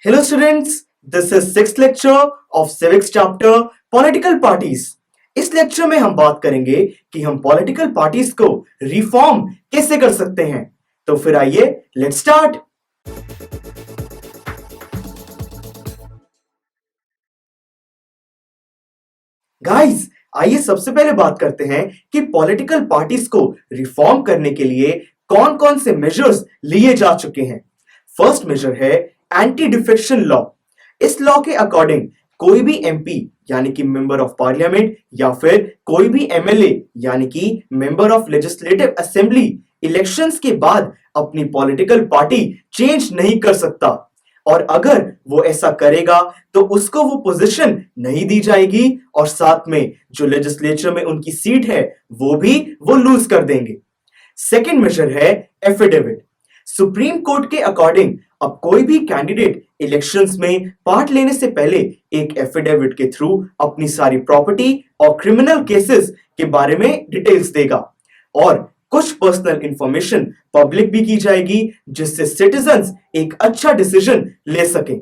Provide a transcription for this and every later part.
Hello students, this is sixth lecture of civics chapter political parties. इस lecture में हम बात करेंगे कि हम पॉलिटिकल पार्टीज को रिफॉर्म कैसे कर सकते हैं। तो फिर आइए लेट्स स्टार्ट। गाइस, आइए सबसे पहले बात करते हैं कि पॉलिटिकल पार्टीज को रिफॉर्म करने के लिए कौन कौन से मेजर्स लिए जा चुके हैं। फर्स्ट मेजर है एंटी डिफेक्शन लॉ। इस लॉ के अकॉर्डिंग कोई भी एमपी यानी कि मेंबर ऑफ पार्लियामेंट या फिर कोई भी एमएलए यानी कि member of legislative assembly elections के बाद अपनी पॉलिटिकल पार्टी चेंज नहीं कर सकता, और अगर वो ऐसा करेगा तो उसको वो पोजीशन नहीं दी जाएगी और साथ में जो लेजिस्लेचर में उनकी सीट है वो लूज कर देंगे। सेकेंड मेजर है एफिडेविट। सुप्रीम कोर्ट के अकॉर्डिंग अब कोई भी कैंडिडेट इलेक्शंस में पार्ट लेने से पहले एक एफिडेविट के थ्रू अपनी सारी प्रॉपर्टी और क्रिमिनल केसेस के बारे में डिटेल्स देगा, और कुछ पर्सनल इंफॉर्मेशन पब्लिक भी की जाएगी जिससे सिटीजंस एक अच्छा डिसीजन ले सकें।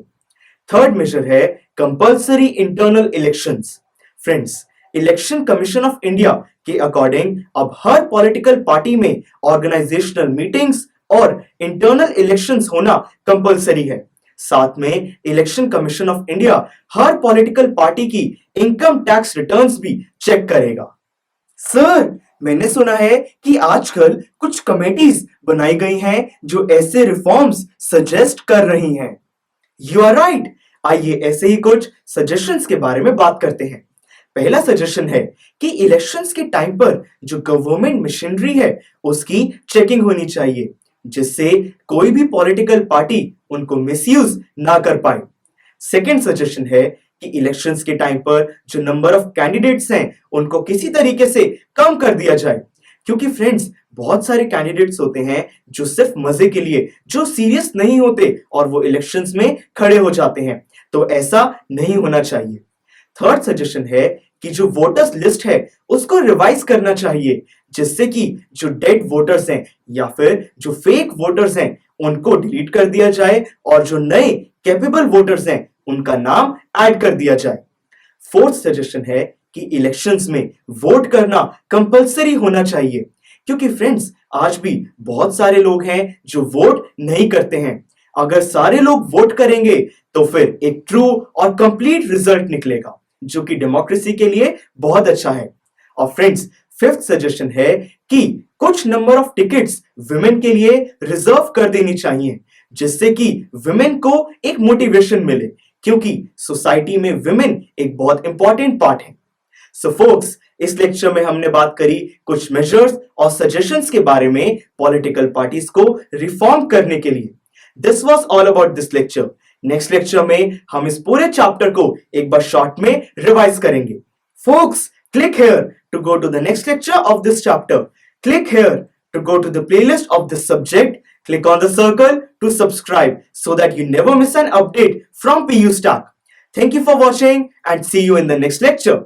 थर्ड मेजर है compulsory internal elections. Friends, election commission of India के अकॉर्डिंग अब हर पॉलिटिकल पार्टी में ऑर्गेनाइजेशनल मीटिंग्स और इंटरनल इलेक्शंस होना कंपलसरी है। साथ में election commission of India her political party की इनकम टैक्स रिटर्न्स भी चेक करेगा। सर, मैंने सुना है कि आजकल कुछ कमेटीज बनाई गई हैं जो ऐसे रिफॉर्म्स सजेस्ट कर रही हैं। You are right. आइए ऐसे ही कुछ सजेशंस के बारे में बात करते हैं। पहला सजेशन है कि इलेक्शंस के टाइम पर जो गवर्नमेंट मशीनरी है उसकी चेकिंग होनी चाहिए, जिससे कोई भी पॉलिटिकल पार्टी उनको मिसयूज ना कर पाए। सेकेंड सजेशन है कि इलेक्शंस के टाइम पर जो नंबर ऑफ कैंडिडेट्स हैं उनको किसी तरीके से कम कर दिया जाए, क्योंकि फ्रेंड्स बहुत सारे कैंडिडेट्स होते हैं जो सिर्फ मजे के लिए, जो सीरियस नहीं होते और वो इलेक्शंस में खड़े हो जाते हैं, तो ऐसा नहीं होना चाहिए। थर्ड सजेशन है कि जो वोटर्स लिस्ट है उसको रिवाइज करना चाहिए, जिससे कि जो डेड वोटर्स हैं या फिर जो फेक वोटर्स हैं उनको डिलीट कर दिया जाए और जो नए कैपेबल वोटर्स हैं उनका नाम ऐड कर दिया जाए। फोर्थ सजेशन है कि इलेक्शंस में वोट करना कंपलसरी होना चाहिए, क्योंकि फ्रेंड्स आज भी बहुत सारे लोग हैं जो वोट नहीं करते हैं। अगर सारे लोग वोट करेंगे तो फिर एक ट्रू और कंप्लीट रिजल्ट निकलेगा, जो कि डेमोक्रेसी के लिए बहुत अच्छा है। और फ्रेंड्स, फिफ्थ सजेशन है कि कुछ नंबर ऑफ टिकट्स विमेन के लिए रिजर्व कर देनी चाहिए, जिससे कि विमेन को एक मोटिवेशन मिले, क्योंकि सोसाइटी में विमेन एक बहुत इंपॉर्टेंट पार्ट है। सो फोक्स, इस लेक्चर में हमने बात करी कुछ मेजर्स और सजेशंस के बारे में पॉलिटिकल पार्टीज को रिफॉर्म करने के लिए। This was all about this lecture. Next lecture में हम इस पूरे चैप्टर को एक बार शॉर्ट में रिवाइज करेंगे। Folks, click here to go to the next lecture of this chapter. Click here to go to the playlist of this subject. Click on the circle to subscribe so that you never miss an update from PU Stack. Thank you for watching and see you in the next lecture.